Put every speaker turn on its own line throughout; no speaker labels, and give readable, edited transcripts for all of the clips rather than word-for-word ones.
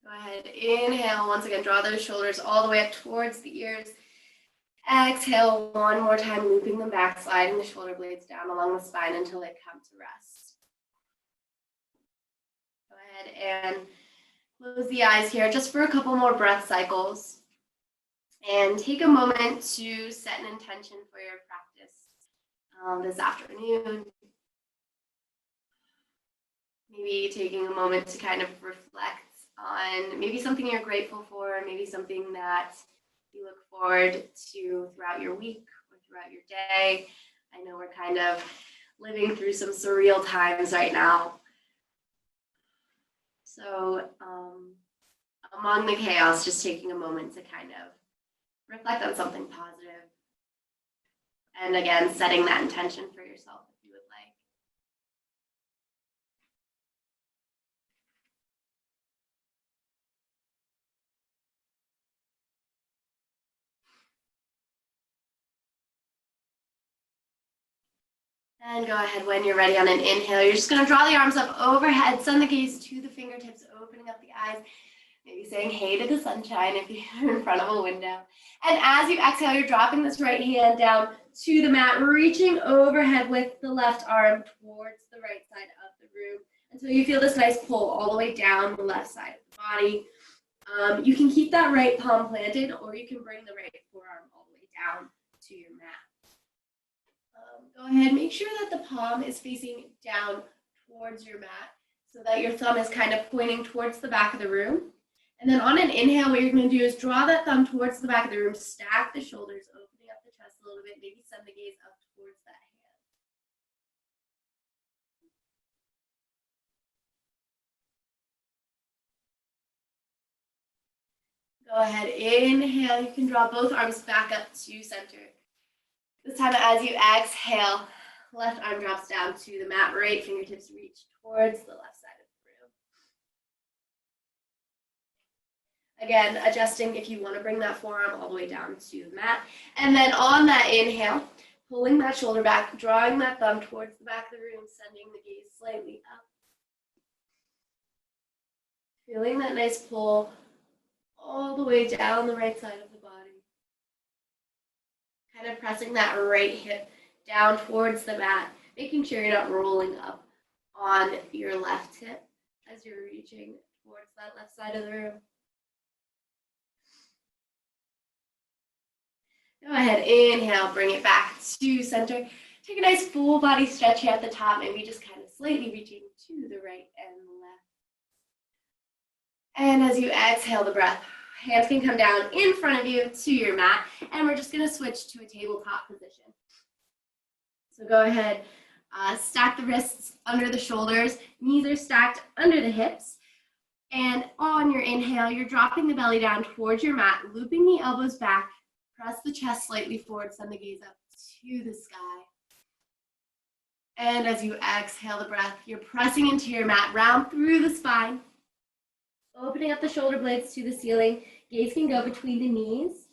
Go ahead, inhale, once again, draw those shoulders all the way up towards the ears. Exhale one more time, looping them back, sliding the shoulder blades down along the spine until they come to rest. Go ahead and close the eyes here just for a couple more breath cycles. And take a moment to set an intention for your practice this afternoon. Maybe taking a moment to kind of reflect on maybe something you're grateful for, maybe something that you look forward to throughout your week or throughout your day. I know we're kind of living through some surreal times right now. So among the chaos, just taking a moment to kind of reflect on something positive. And again, setting that intention for yourself if you would like. And go ahead when you're ready on an inhale. You're just going to draw the arms up overhead, send the gaze to the fingertips, opening up the eyes, maybe saying hey to the sunshine if you're in front of a window. And as you exhale, you're dropping this right hand down to the mat, reaching overhead with the left arm towards the right side of the room until you feel this nice pull all the way down the left side of the body. You can keep that right palm planted, or you can bring the right forearm all the way down to your mat. Go ahead, make sure that the palm is facing down towards your mat so that your thumb is kind of pointing towards the back of the room. And then on an inhale, what you're going to do is draw that thumb towards the back of the room, stack the shoulders, opening up the chest a little bit, maybe send the gaze up towards that hand. Go ahead, inhale. You can draw both arms back up to center. This time as you exhale, left arm drops down to the mat, right fingertips reach towards the left side of the room. Again, adjusting if you want to bring that forearm all the way down to the mat. And then on that inhale, pulling that shoulder back, drawing that thumb towards the back of the room, sending the gaze slightly up. Feeling that nice pull all the way down the right side of the body. Kind of pressing that right hip down towards the mat, making sure you're not rolling up on your left hip as you're reaching towards that left side of the room. Go ahead, inhale, bring it back to center. Take a nice full body stretch here at the top, maybe just kind of slightly reaching to the right and left. And as you exhale the breath, hands can come down in front of you to your mat, and we're just going to switch to a tabletop position. So go ahead, stack the wrists under the shoulders, knees are stacked under the hips, and on your inhale, you're dropping the belly down towards your mat, looping the elbows back, press the chest slightly forward, send the gaze up to the sky. And as you exhale the breath, you're pressing into your mat, round through the spine, opening up the shoulder blades to the ceiling. Gaze can go between the knees.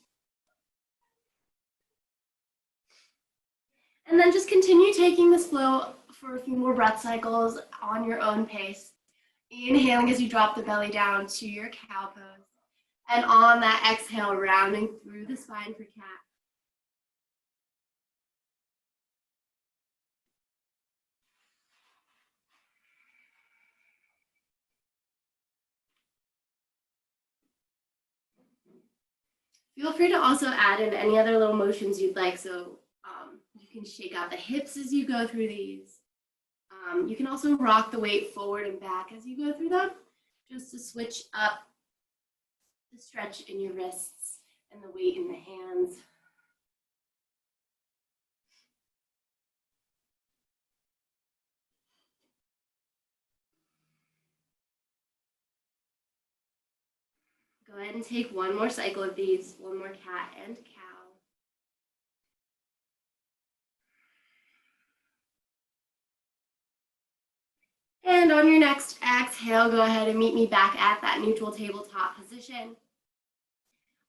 And then just continue taking this flow for a few more breath cycles on your own pace. Inhaling as you drop the belly down to your cow pose. And on that exhale, rounding through the spine for cat. Feel free to also add in any other little motions you'd like. So you can shake out the hips as you go through these. You can also rock the weight forward and back as you go through them, just to switch up the stretch in your wrists and the weight in the hands. Go ahead and take one more cycle of these, one more cat and cow. And on your next exhale, go ahead and meet me back at that neutral tabletop position.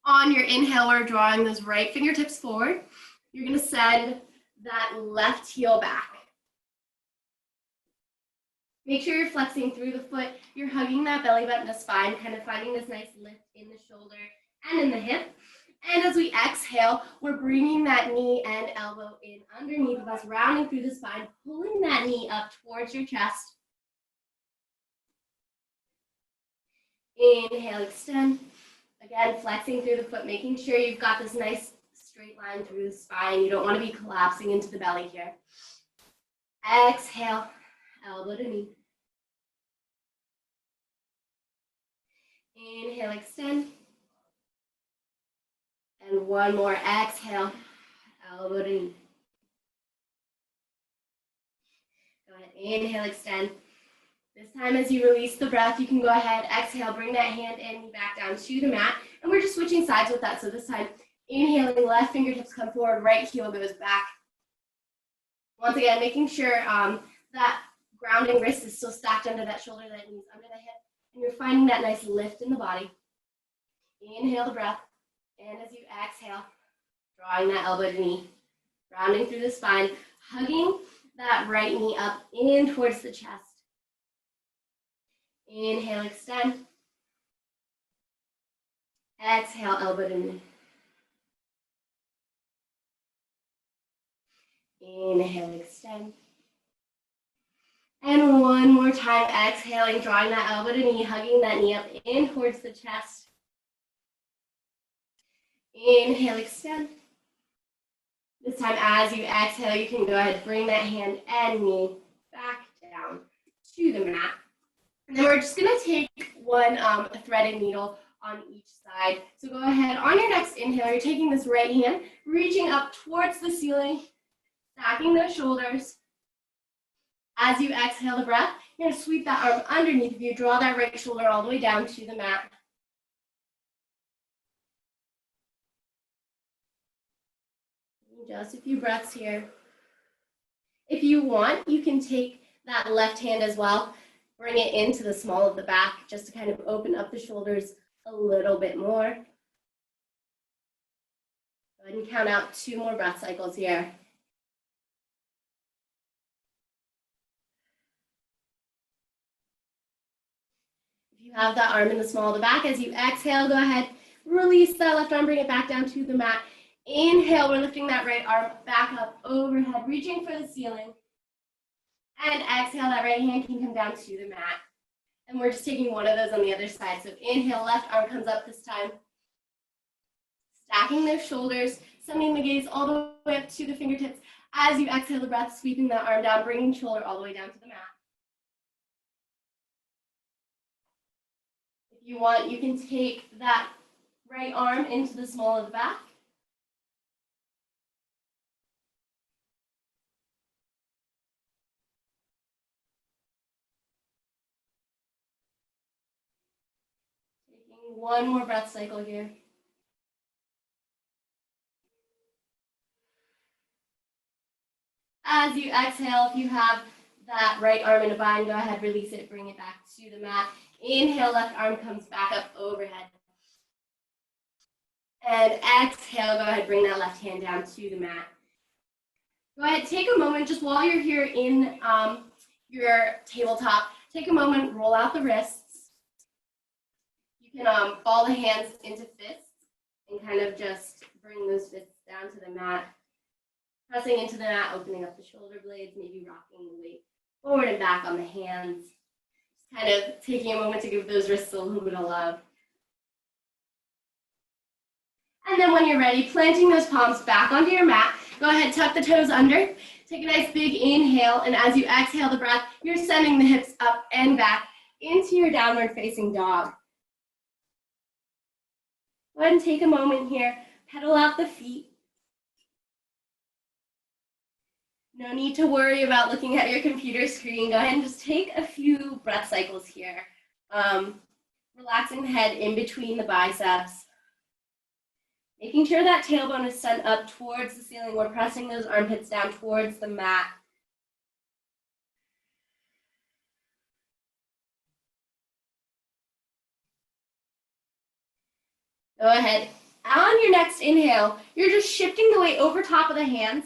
On your inhale, we're drawing those right fingertips forward. You're going to send that left heel back. Make sure you're flexing through the foot. You're hugging that belly button to spine, kind of finding this nice lift in the shoulder and in the hip. And as we exhale, we're bringing that knee and elbow in underneath of us, rounding through the spine, pulling that knee up towards your chest. Inhale, extend. Again, flexing through the foot, making sure you've got this nice straight line through the spine. You don't want to be collapsing into the belly here. Exhale, elbow to knee. Inhale, extend. And one more, exhale, elbow to knee. Go ahead, inhale, extend. This time as you release the breath, you can go ahead, exhale, bring that hand in, knee back down to the mat. And we're just switching sides with that. So this time, inhaling, left fingertips come forward, right heel goes back. Once again, making sure that grounding wrist is still stacked under that shoulder, that knee's under the hip. And you're finding that nice lift in the body. Inhale the breath. And as you exhale, drawing that elbow to knee, rounding through the spine, hugging that right knee up in towards the chest. Inhale, extend. Exhale, elbow to knee. Inhale, extend. And one more time, exhaling, drawing that elbow to knee, hugging that knee up in towards the chest. Inhale, extend. This time as you exhale, you can go ahead, bring that hand and knee back down to the mat. And then we're just gonna take one threaded needle on each side. So go ahead, on your next inhale, you're taking this right hand, reaching up towards the ceiling, stacking those shoulders. As you exhale the breath, you're gonna sweep that arm underneath of you, draw that right shoulder all the way down to the mat. Just a few breaths here. If you want, you can take that left hand as well, bring it into the small of the back, just to kind of open up the shoulders a little bit more. Go ahead and count out 2 more breath cycles here. If you have that arm in the small of the back, as you exhale, go ahead, release that left arm, bring it back down to the mat. Inhale, we're lifting that right arm back up overhead, reaching for the ceiling. And exhale, that right hand can come down to the mat. And we're just taking one of those on the other side. So inhale, left arm comes up this time. Stacking those shoulders, sending the gaze all the way up to the fingertips. As you exhale the breath, sweeping that arm down, bringing shoulder all the way down to the mat. If you want, you can take that right arm into the small of the back. One more breath cycle here. As you exhale, if you have that right arm in a bind, go ahead, release it, bring it back to the mat. Inhale, left arm comes back up overhead. And exhale, go ahead, bring that left hand down to the mat. Go ahead, take a moment, just while you're here in your tabletop, take a moment, roll out the wrists. You can ball the hands into fists and kind of just bring those fists down to the mat. Pressing into the mat, opening up the shoulder blades, maybe rocking the weight forward and back on the hands. Just kind of taking a moment to give those wrists a little bit of love. And then when you're ready, planting those palms back onto your mat. Go ahead, tuck the toes under. Take a nice big inhale, and as you exhale the breath, you're sending the hips up and back into your downward facing dog. Go ahead and take a moment here, pedal out the feet. No need to worry about looking at your computer screen. Go ahead and just take a few breath cycles here. Relaxing the head in between the biceps. Making sure that tailbone is sent up towards the ceiling. We're pressing those armpits down towards the mat. Go ahead. On your next inhale, you're just shifting the weight over top of the hands,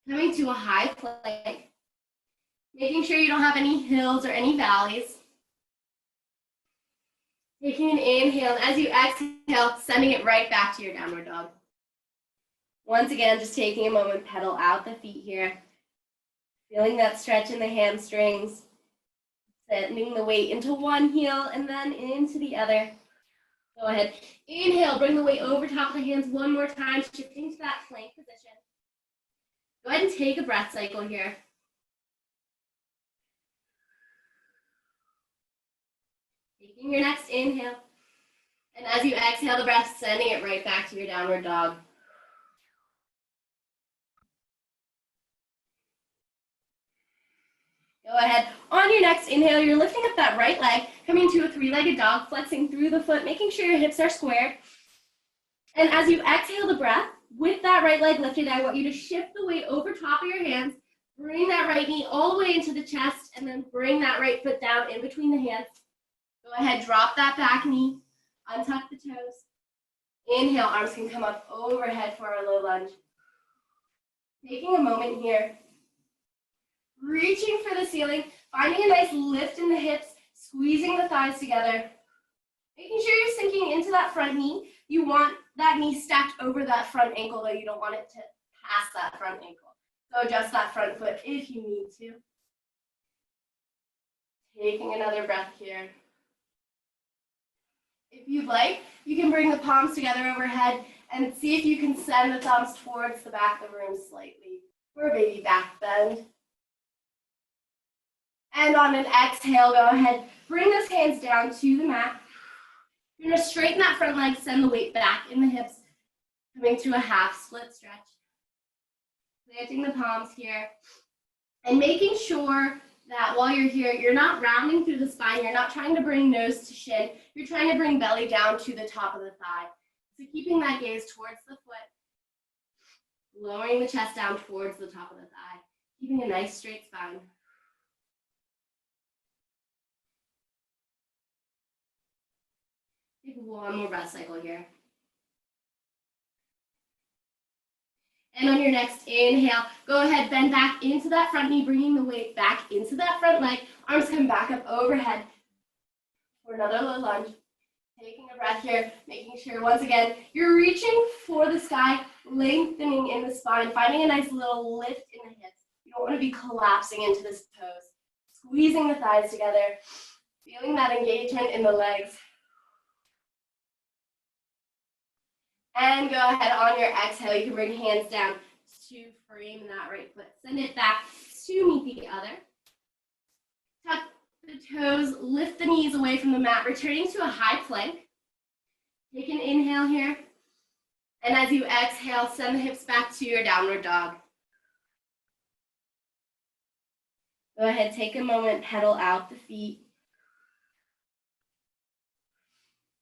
coming to a high plank. Making sure you don't have any hills or any valleys. Taking an inhale, and as you exhale, sending it right back to your downward dog. Once again, just taking a moment, pedal out the feet here. Feeling that stretch in the hamstrings. Sending the weight into one heel and then into the other. Go ahead. Inhale, bring the weight over top of the hands one more time, shifting to that plank position. Go ahead and take a breath cycle here. Taking your next inhale. And as you exhale the breath, sending it right back to your downward dog. Go ahead. On your next inhale, you're lifting up that right leg, coming to a three-legged dog, flexing through the foot, making sure your hips are squared. And as you exhale the breath, with that right leg lifted, I want you to shift the weight over top of your hands, bring that right knee all the way into the chest, and then bring that right foot down in between the hands. Go ahead, drop that back knee, untuck the toes. Inhale, arms can come up overhead for our low lunge. Taking a moment here, reaching for the ceiling, finding a nice lift in the hips, squeezing the thighs together. Making sure you're sinking into that front knee. You want that knee stacked over that front ankle, though you don't want it to pass that front ankle. So adjust that front foot if you need to. Taking another breath here. If you'd like, you can bring the palms together overhead and see if you can send the thumbs towards the back of the room slightly for a baby back bend. And on an exhale, go ahead, bring those hands down to the mat. You're going to straighten that front leg, send the weight back in the hips, coming to a half split stretch. Planting the palms here, and making sure that while you're here, you're not rounding through the spine, you're not trying to bring nose to shin, you're trying to bring belly down to the top of the thigh. So keeping that gaze towards the foot, lowering the chest down towards the top of the thigh, keeping a nice straight spine. Take one more breath cycle here. And on your next inhale, go ahead, bend back into that front knee, bringing the weight back into that front leg. Arms come back up overhead for another low lunge. Taking a breath here, making sure, once again, you're reaching for the sky, lengthening in the spine, finding a nice little lift in the hips. You don't want to be collapsing into the toes. Squeezing the thighs together, feeling that engagement in the legs. And go ahead, on your exhale, you can bring hands down to frame that right foot. Send it back to meet the other. Tuck the toes, lift the knees away from the mat, returning to a high plank. Take an inhale here. And as you exhale, send the hips back to your downward dog. Go ahead, take a moment, pedal out the feet.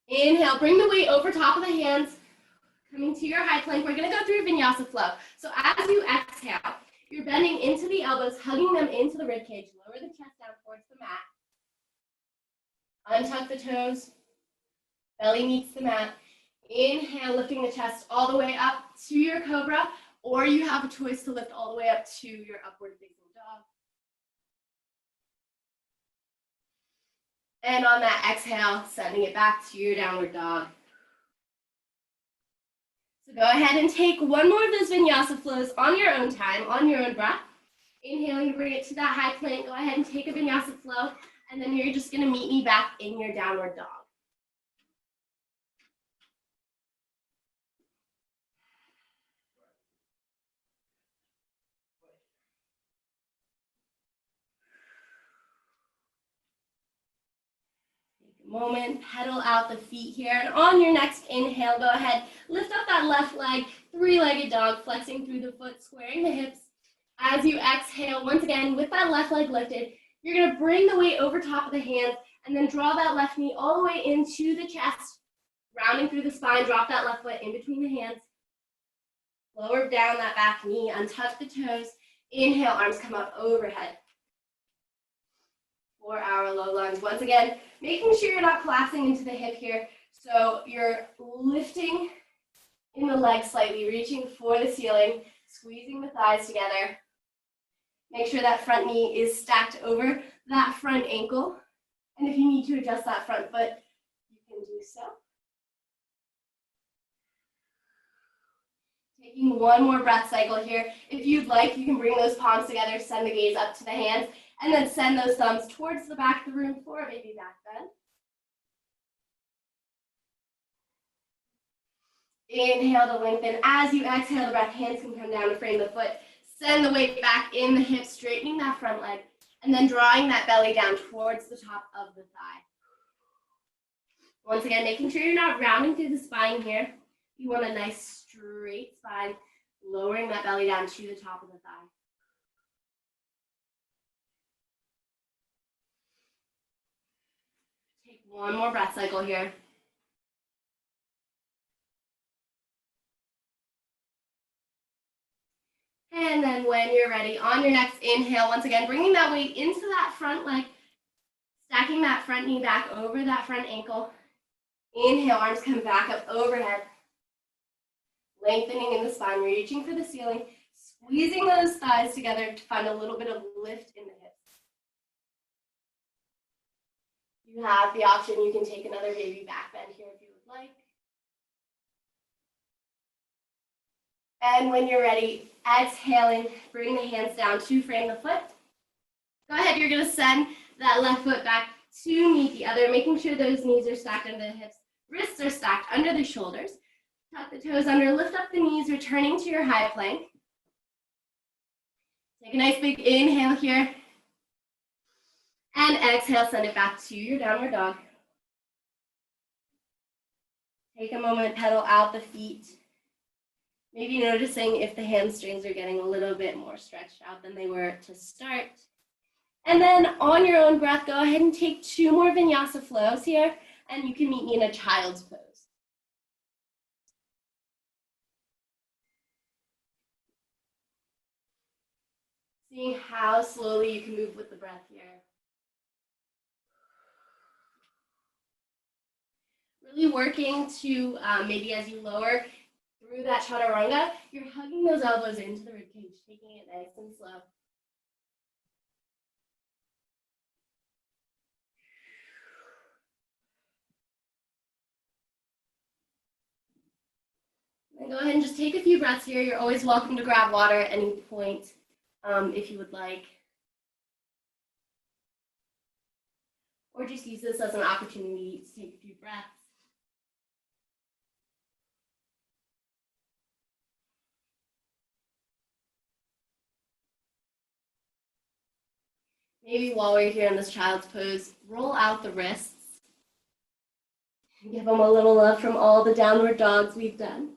Inhale, bring the weight over top of the hands. Coming to your high plank, we're going to go through vinyasa flow. So as you exhale, you're bending into the elbows, hugging them into the rib cage. Lower the chest down towards the mat. Untuck the toes. Belly meets the mat. Inhale, lifting the chest all the way up to your cobra, or you have a choice to lift all the way up to your upward facing dog. And on that exhale, sending it back to your downward dog. So go ahead and take one more of those vinyasa flows on your own time, on your own breath. Inhaling, bring it to that high plank. Go ahead and take a vinyasa flow, and then you're just going to meet me back in your downward dog. Moment, pedal out the feet here, and on your next inhale, go ahead, lift up that left leg, three-legged dog, flexing through the foot, squaring the hips. As you exhale, once again, with that left leg lifted, you're going to bring the weight over top of the hands, and then draw that left knee all the way into the chest, rounding through the spine, drop that left foot in between the hands, lower down that back knee, untuck the toes, inhale, arms come up overhead. For our low lunge. Once again, making sure you're not collapsing into the hip here. So you're lifting in the leg slightly, reaching for the ceiling, squeezing the thighs together. Make sure that front knee is stacked over that front ankle. And if you need to adjust that front foot, you can do so. Taking one more breath cycle here. If you'd like, you can bring those palms together, send the gaze up to the hands, and then send those thumbs towards the back of the room for a baby back bend. Inhale to lengthen. As you exhale the breath, hands can come down to frame the foot. Send the weight back in the hips, straightening that front leg, and then drawing that belly down towards the top of the thigh. Once again, making sure you're not rounding through the spine here. You want a nice straight spine, lowering that belly down to the top of the thigh. Take one more breath cycle here. And then when you're ready, on your next inhale, once again, bringing that weight into that front leg, stacking that front knee back over that front ankle. Inhale, arms come back up overhead. Lengthening in the spine, reaching for the ceiling, squeezing those thighs together to find a little bit of lift in the hips. You have the option, you can take another baby back bend here if you would like. And when you're ready, exhaling, bring the hands down to frame the foot. Go ahead, you're gonna send that left foot back to meet the other, making sure those knees are stacked under the hips, wrists are stacked under the shoulders. Tuck the toes under, lift up the knees, returning to your high plank. Take a nice big inhale here. And exhale, send it back to your downward dog. Take a moment, pedal out the feet. Maybe noticing if the hamstrings are getting a little bit more stretched out than they were to start. And then on your own breath, go ahead and take 2 more vinyasa flows here, and you can meet me in a child's pose. Seeing how slowly you can move with the breath here. Really working to, maybe as you lower through that chaturanga, you're hugging those elbows into the ribcage, taking it nice and slow. And go ahead and just take a few breaths here. You're always welcome to grab water at any point if you would like. Or just use this as an opportunity to take a few breaths. Maybe while we're here in this child's pose, roll out the wrists. Give them a little love from all the downward dogs we've done.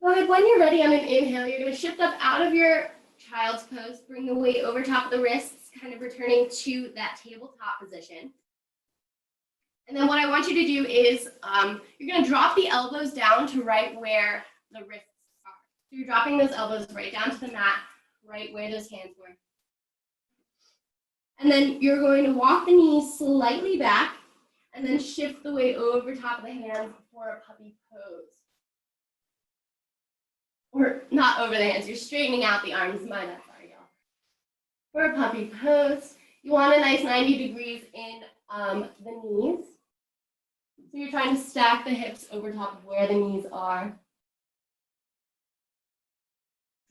Go ahead, when you're ready on an inhale, you're going to shift up out of your child's pose, bring the weight over top of the wrists, kind of returning to that tabletop position. And then what I want you to do is you're going to drop the elbows down to right where the wrists are. So you're dropping those elbows right down to the mat, right where those hands were. And then you're going to walk the knees slightly back and then shift the weight over top of the hands for a puppy pose. Or not over the hands, you're straightening out the arms. My bad, sorry, y'all. For a puppy pose, you want a nice 90 degrees in the knees. So you're trying to stack the hips over top of where the knees are.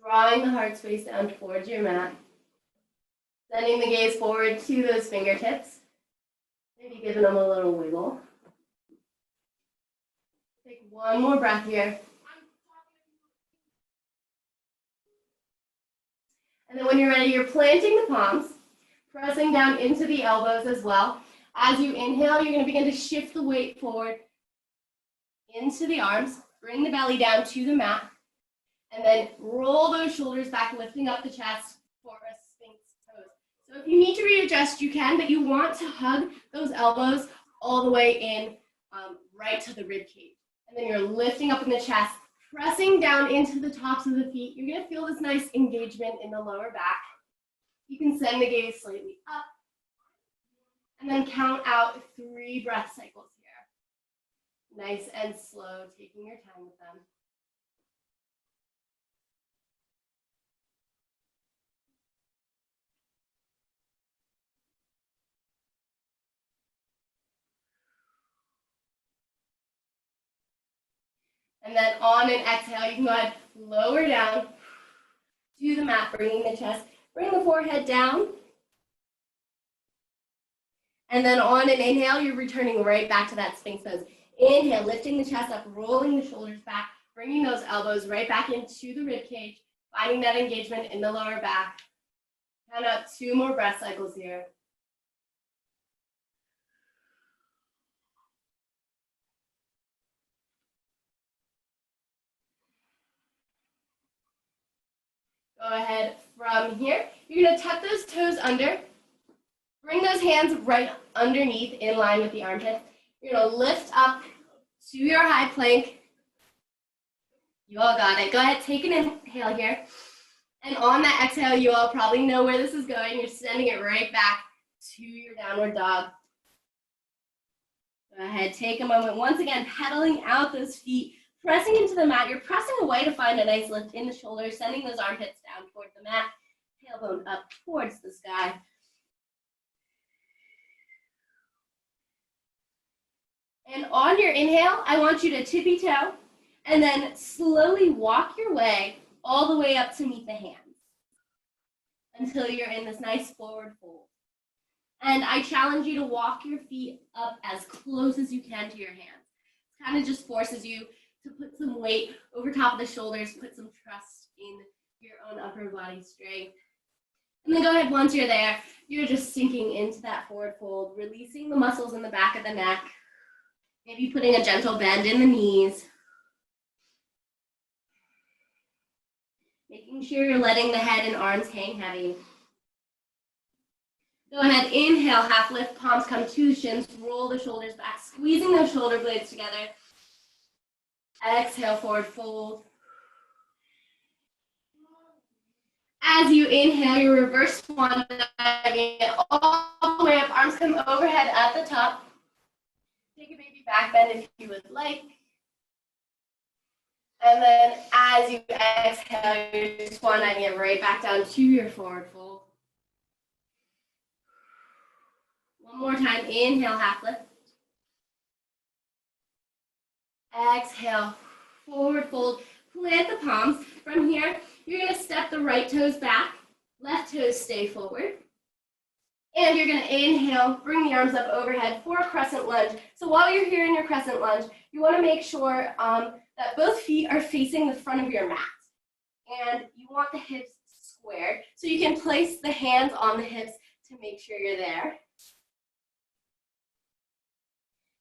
Drawing the heart space down towards your mat. Sending the gaze forward to those fingertips. Maybe giving them a little wiggle. Take one more breath here. And then when you're ready, you're planting the palms, pressing down into the elbows as well. As you inhale, you're going to begin to shift the weight forward into the arms, bring the belly down to the mat, and then roll those shoulders back, lifting up the chest for a Sphinx pose. So if you need to readjust, you can, but you want to hug those elbows all the way in right to the rib cage. And then you're lifting up in the chest Pressing down into the tops of the feet, you're gonna feel this nice engagement in the lower back. You can send the gaze slightly up, and then count out 3 breath cycles here. Nice and slow, taking your time with them. And then on an exhale, you can go ahead, lower down to the mat, bringing the chest, bring the forehead down. And then on an inhale, you're returning right back to that Sphinx pose. Inhale, lifting the chest up, rolling the shoulders back, bringing those elbows right back into the rib cage, finding that engagement in the lower back. Count out 2 more breath cycles here. Go ahead from here. You're gonna tuck those toes under. Bring those hands right underneath in line with the armpits. You're gonna lift up to your high plank. You all got it. Go ahead, take an inhale here. And on that exhale, you all probably know where this is going. You're sending it right back to your downward dog. Go ahead, take a moment. Once again, pedaling out those feet, pressing into the mat. You're pressing away to find a nice lift in the shoulders, sending those armpits down towards the mat, tailbone up towards the sky. And on your inhale, I want you to tippy toe and then slowly walk your way all the way up to meet the hands until you're in this nice forward fold. And I challenge you to walk your feet up as close as you can to your hands. It kind of just forces you to put some weight over top of the shoulders, put some trust in your own upper body strength. And then go ahead, once you're there, you're just sinking into that forward fold, releasing the muscles in the back of the neck, maybe putting a gentle bend in the knees. Making sure you're letting the head and arms hang heavy. Go ahead, inhale, half lift, palms come to the shins, roll the shoulders back, squeezing those shoulder blades together. Exhale, forward fold. As you inhale, your reverse swan diving all the way up, arms come overhead at the top. Take a baby back bend if you would like. And then as you exhale, you're swan diving it right back down to your forward fold. One more time, inhale, half lift. Exhale, forward fold, plant the palms. From here, you're gonna step the right toes back, left toes stay forward. And you're gonna inhale, bring the arms up overhead for a crescent lunge. So while you're here in your crescent lunge, you wanna make sure that both feet are facing the front of your mat. And you want the hips squared. So you can place the hands on the hips to make sure you're there.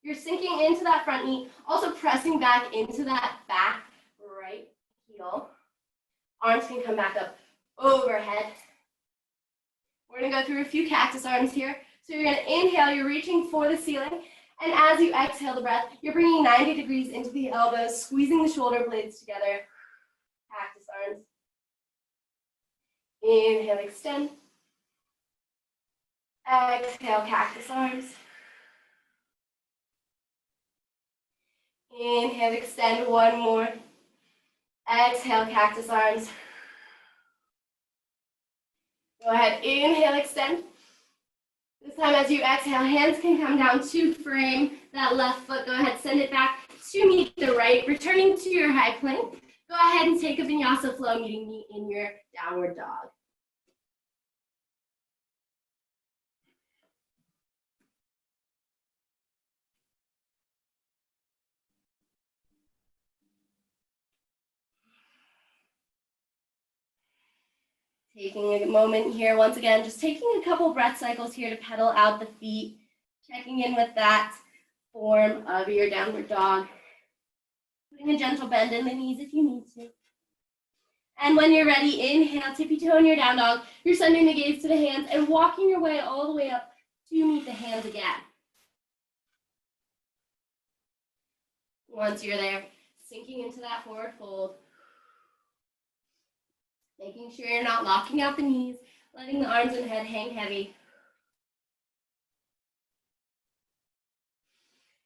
You're sinking into that front knee, also pressing back into that back right heel. Arms can come back up overhead. We're gonna go through a few cactus arms here. So you're gonna inhale, you're reaching for the ceiling. And as you exhale the breath, you're bringing 90 degrees into the elbows, squeezing the shoulder blades together. Cactus arms. Inhale, extend. Exhale, cactus arms. Inhale, extend, one more. Exhale, cactus arms. Go ahead, inhale, extend. This time as you exhale, hands can come down to frame that left foot. Go ahead, send it back to meet the right, returning to your high plank. Go ahead and take a vinyasa flow, meeting me in your downward dog. Taking a moment here, once again, just taking a couple breath cycles here to pedal out the feet, checking in with that form of your downward dog. Putting a gentle bend in the knees if you need to. And when you're ready, inhale, tippy toe in your down dog. You're sending the gaze to the hands and walking your way all the way up to meet the hands again. Once you're there, sinking into that forward fold. Making sure you're not locking out the knees, letting the arms and head hang heavy.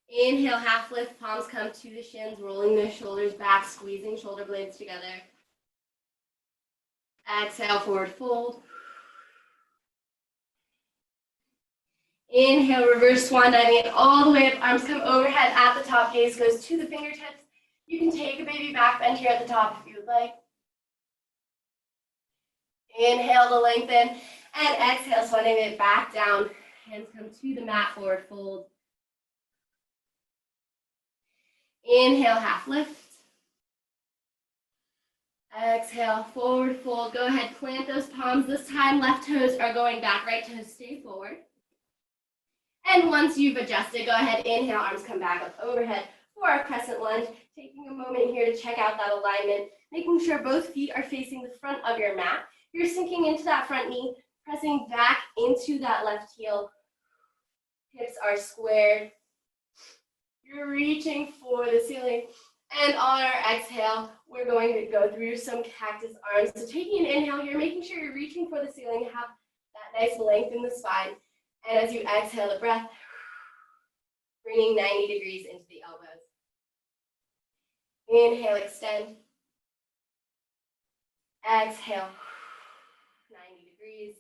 Inhale, half lift, palms come to the shins, rolling the shoulders back, squeezing shoulder blades together. Exhale, forward fold. Inhale, reverse swan diving it all the way up, arms come overhead at the top, gaze goes to the fingertips. You can take a baby back bend here at the top if you would like. Inhale to lengthen, and exhale, swan diving it back down. Hands come to the mat, forward fold. Inhale, half lift. Exhale, forward fold. Go ahead, plant those palms. This time, left toes are going back, right toes stay forward. And once you've adjusted, go ahead, inhale, arms come back up overhead for our crescent lunge. Taking a moment here to check out that alignment, making sure both feet are facing the front of your mat. You're sinking into that front knee, pressing back into that left heel. Hips are squared. You're reaching for the ceiling. And on our exhale, we're going to go through some cactus arms. So taking an inhale here, making sure you're reaching for the ceiling, have that nice length in the spine. And as you exhale the breath, bringing 90 degrees into the elbows. Inhale, extend. Exhale, 90 degrees.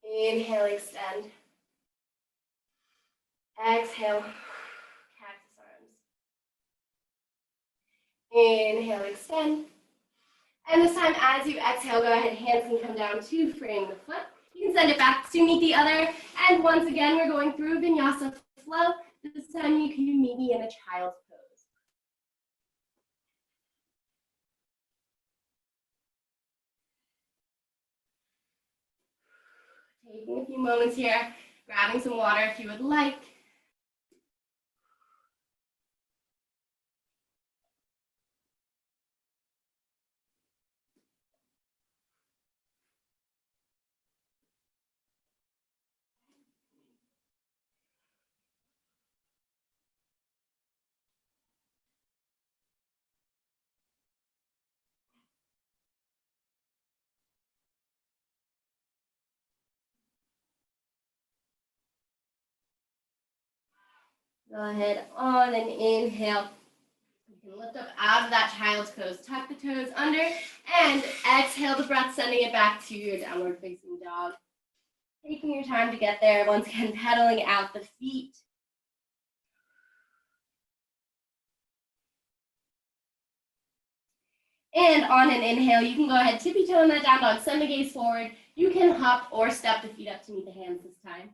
Inhale, extend. Exhale, cactus arms. Inhale, extend. And this time, as you exhale, go ahead, hands can come down to frame the foot. You can send it back to meet the other. And once again, we're going through vinyasa flow. This time, you can meet me in a child's pose. Taking a few moments here, grabbing some water if you would like. Go ahead on an inhale. You can lift up out of that child's pose. Tuck the toes under and exhale the breath, sending it back to your downward facing dog. Taking your time to get there. Once again, pedaling out the feet. And on an inhale, you can go ahead, tippy toe in that down dog, send the gaze forward. You can hop or step the feet up to meet the hands this time.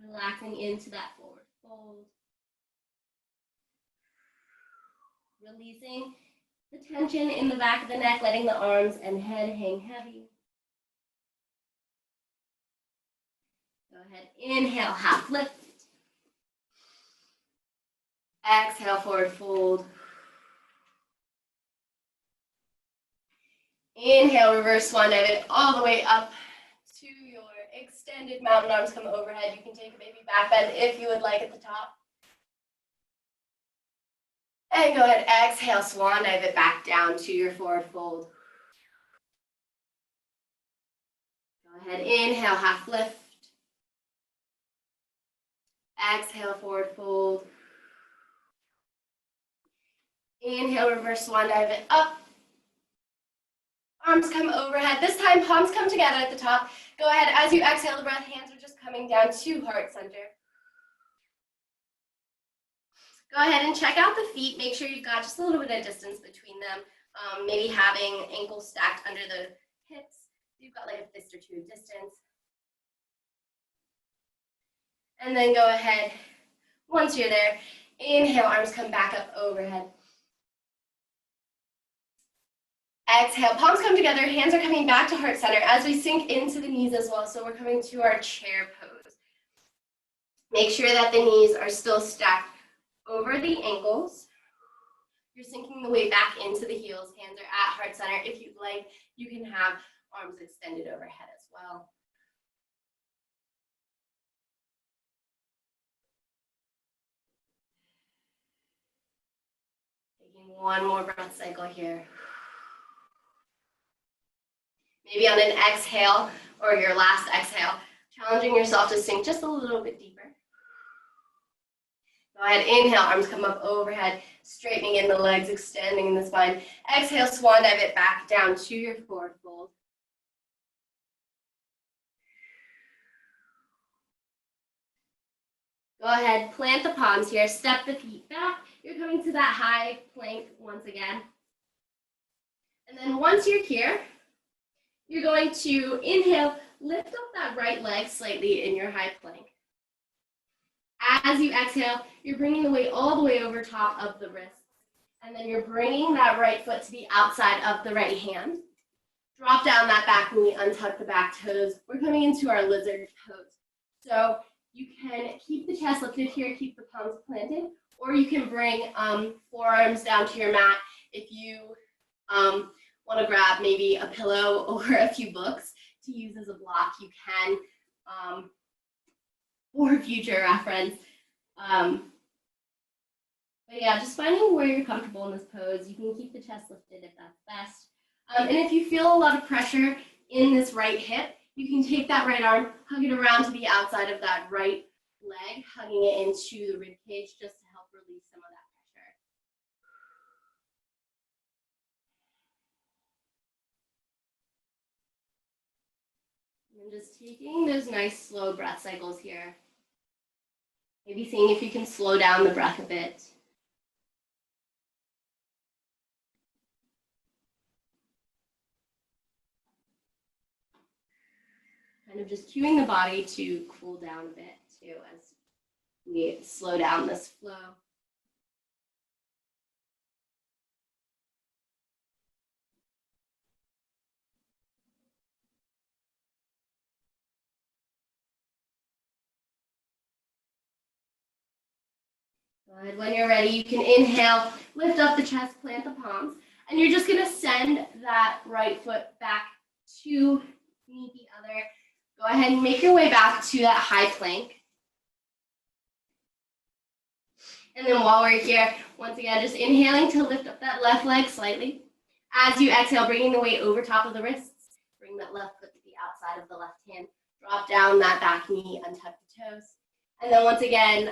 Relaxing into that forward fold. Releasing the tension in the back of the neck, letting the arms and head hang heavy. Go ahead, inhale, half lift. Exhale, forward fold. Inhale, reverse swan dive it all the way up to your extended mountain arms come overhead. You can take a baby back bend if you would like at the top. And go ahead, exhale, swan dive it back down to your forward fold. Go ahead, inhale, half lift. Exhale, forward fold. Inhale, reverse swan dive it up. Arms come overhead. This time, palms come together at the top. Go ahead, as you exhale the breath, hands are just coming down to heart center. Go ahead and check out the feet. Make sure you've got just a little bit of distance between them. Maybe having ankles stacked under the hips. You've got like a fist or two of distance. And then go ahead, once you're there, inhale, arms come back up overhead. Exhale, palms come together, hands are coming back to heart center as we sink into the knees as well. So we're coming to our chair pose. Make sure that the knees are still stacked over the ankles. You're sinking the weight back into the heels. Hands are at heart center. If you'd like, you can have arms extended overhead as well. Taking one more breath cycle here. Maybe on an exhale or your last exhale, challenging yourself to sink just a little bit deeper. Go ahead, inhale, arms come up overhead, straightening in the legs, extending in the spine. Exhale, swan dive it back down to your forward fold. Go ahead, plant the palms here, step the feet back. You're coming to that high plank once again. And then once you're here, you're going to inhale, lift up that right leg slightly in your high plank. As you exhale, you're bringing the weight all the way over top of the wrist. And then you're bringing that right foot to the outside of the right hand. Drop down that back knee, untuck the back toes. We're coming into our lizard pose. So you can keep the chest lifted here, keep the palms planted, or you can bring forearms down to your mat. If you want to grab maybe a pillow or a few books to use as a block, you can, for future reference. But yeah, just finding where you're comfortable in this pose. You can keep the chest lifted if that's best. And if you feel a lot of pressure in this right hip, you can take that right arm, hug it around to the outside of that right leg, hugging it into the rib cage just to help release some of that pressure. And just taking those nice slow breath cycles here. Maybe seeing if you can slow down the breath a bit. Kind of just cueing the body to cool down a bit too as we slow down this flow. Good. When you're ready, you can inhale, lift up the chest, plant the palms, and you're just gonna send that right foot back to meet the other. Go ahead and make your way back to that high plank. And then while we're here, once again, just inhaling to lift up that left leg slightly. As you exhale, bringing the weight over top of the wrists, bring that left foot to the outside of the left hand. Drop down that back knee, untuck the toes. And then once again,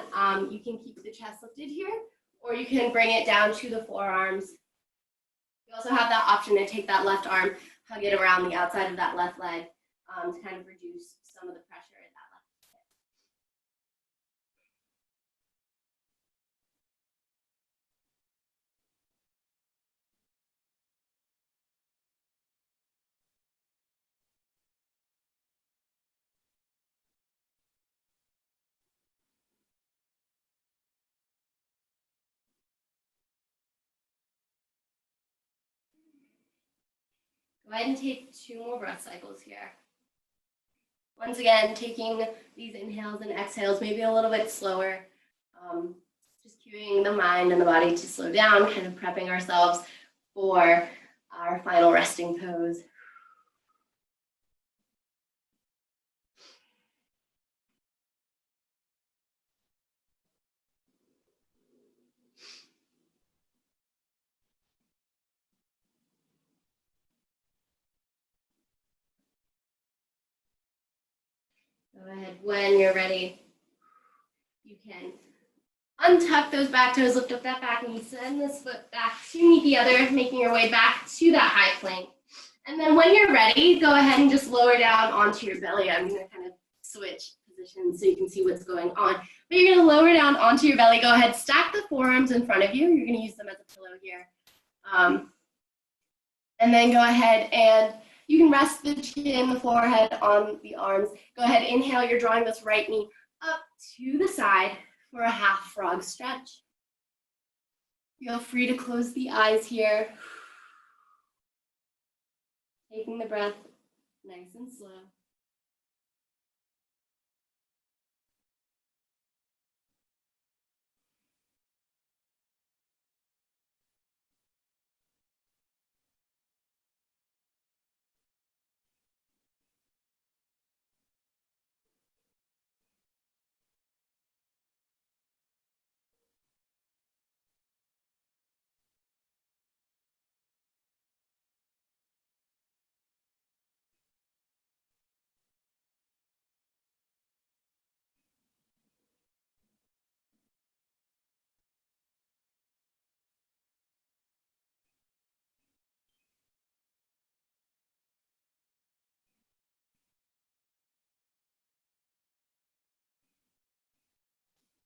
you can keep the chest lifted here, or you can bring it down to the forearms. You also have that option to take that left arm, hug it around the outside of that left leg to kind of reduce some of the pressure in that left hip. Go ahead and take 2 more breath cycles here. Once again, taking these inhales and exhales maybe a little bit slower, just cueing the mind and the body to slow down, kind of prepping ourselves for our final resting pose. Go ahead, when you're ready, you can untuck those back toes, lift up that back knee, send this foot back to meet the other, making your way back to that high plank. And then when you're ready, go ahead and just lower down onto your belly. I'm gonna kind of switch positions so you can see what's going on. But you're gonna lower down onto your belly. Go ahead, stack the forearms in front of you. You're gonna use them as a pillow here. And then go ahead and you can rest the chin, the forehead on the arms. Go ahead, inhale, you're drawing this right knee up to the side for a half frog stretch. Feel free to close the eyes here. Taking the breath nice and slow.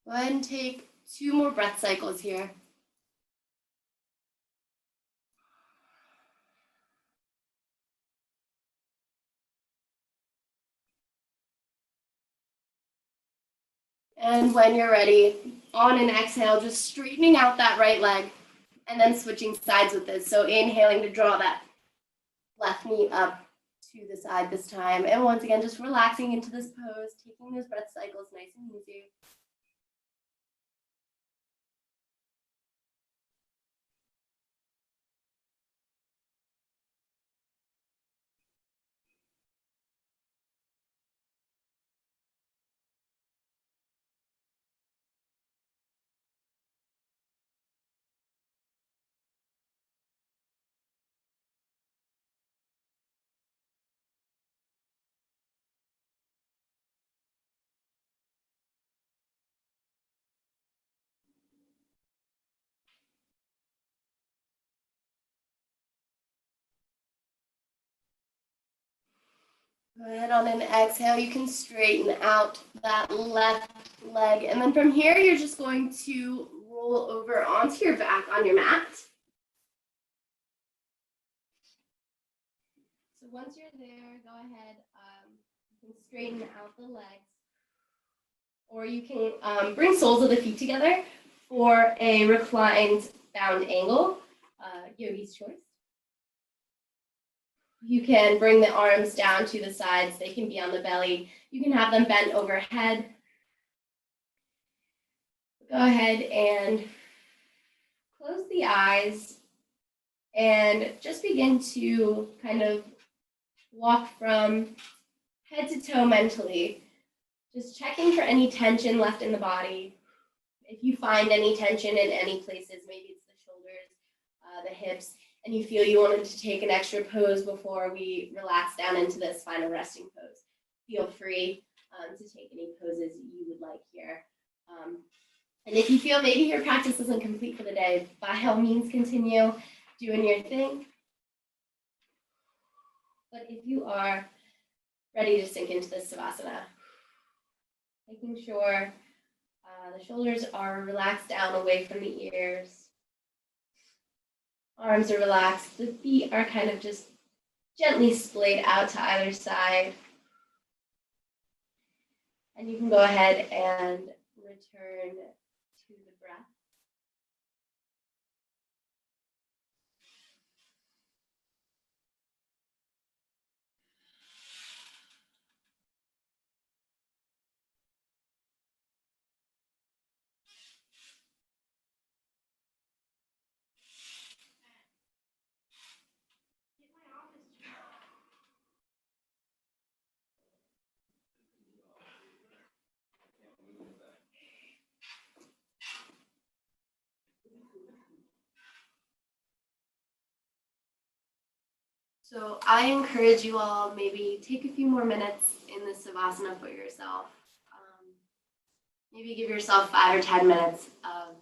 Go ahead and take 2 more breath cycles here. And when you're ready, on an exhale, just straightening out that right leg and then switching sides with this. So inhaling to draw that left knee up to the side this time. And once again, just relaxing into this pose, taking those breath cycles nice and easy. Go ahead, on an exhale, you can straighten out that left leg. And then from here, you're just going to roll over onto your back on your mat. So once you're there, go ahead, you can straighten out the legs. Or you can bring soles of the feet together for a reclined bound angle, yogi's choice. You can bring the arms down to the sides. They can be on the belly. You can have them bent overhead. Go ahead and close the eyes and just begin to kind of walk from head to toe mentally. Just checking for any tension left in the body. If you find any tension in any places, maybe it's the shoulders, the hips, and you feel you wanted to take an extra pose before we relax down into this final resting pose, feel free to take any poses you would like here. And if you feel maybe your practice isn't complete for the day, by all means continue doing your thing. But if you are ready to sink into this Savasana, making sure the shoulders are relaxed down away from the ears. Arms are relaxed. The feet are kind of just gently splayed out to either side. And you can go ahead and return to the breath. So I encourage you all, maybe take a few more minutes in this Savasana for yourself. Maybe give yourself 5 or 10 minutes of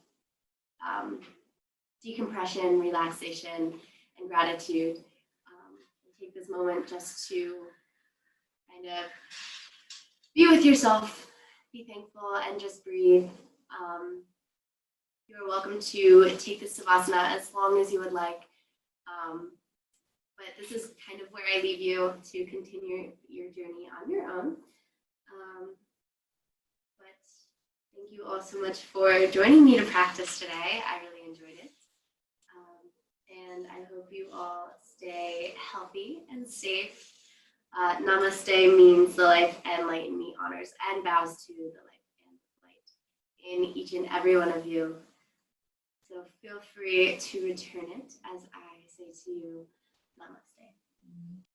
decompression, relaxation, and gratitude. Take this moment just to kind of be with yourself, be thankful, and just breathe. You're welcome to take this Savasana as long as you would like. But this is kind of where I leave you to continue your journey on your own. But thank you all so much for joining me to practice today. I really enjoyed it. And I hope you all stay healthy and safe. Namaste means the life and light in me honors and bows to the life and light in each and every one of you. So feel free to return it as I say to you, Namaste.